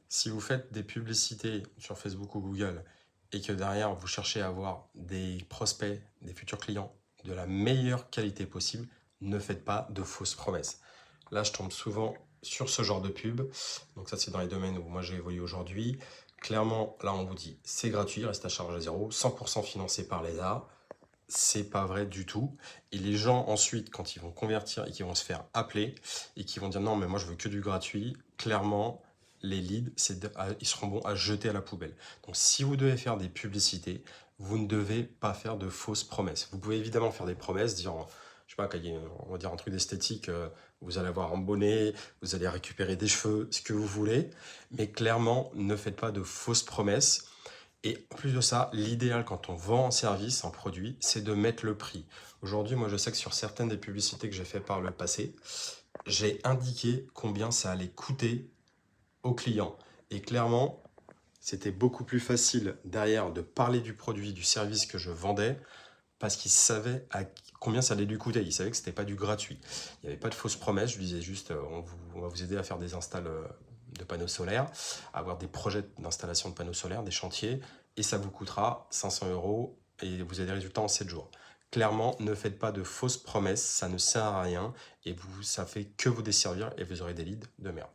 Si vous faites des publicités sur Facebook ou Google et que derrière vous cherchez à avoir des prospects, des futurs clients de la meilleure qualité possible, ne faites pas de fausses promesses. Là, je tombe souvent sur ce genre de pub. Donc ça, c'est dans les domaines où moi j'ai évolué aujourd'hui. Clairement, là, on vous dit c'est gratuit, reste à charge à zéro, 100% financé par l'ESA. C'est pas vrai du tout. Et les gens ensuite, quand ils vont convertir et qu'ils vont se faire appeler et qu'ils vont dire non, mais moi je veux que du gratuit, clairement, les leads, ils seront bons à jeter à la poubelle. Donc si vous devez faire des publicités, vous ne devez pas faire de fausses promesses. Vous pouvez évidemment faire des promesses, dire, je sais pas, quand il y a, on va dire un truc d'esthétique, vous allez avoir un bonnet, vous allez récupérer des cheveux, ce que vous voulez, mais clairement, ne faites pas de fausses promesses. Et en plus de ça, l'idéal quand on vend un service, un produit, c'est de mettre le prix. Aujourd'hui, moi je sais que sur certaines des publicités que j'ai fait par le passé, j'ai indiqué combien ça allait coûter au client. Et clairement, c'était beaucoup plus facile derrière de parler du produit, du service que je vendais, parce qu'il savait combien ça allait lui coûter. Il savait que ce n'était pas du gratuit. Il n'y avait pas de fausses promesses. Je lui disais juste, on va vous aider à faire des installs de panneaux solaires, à avoir des projets d'installation de panneaux solaires, des chantiers, et ça vous coûtera 500 euros et vous avez des résultats en 7 jours. Clairement, ne faites pas de fausses promesses, ça ne sert à rien et ça fait que vous desservir et vous aurez des leads de merde.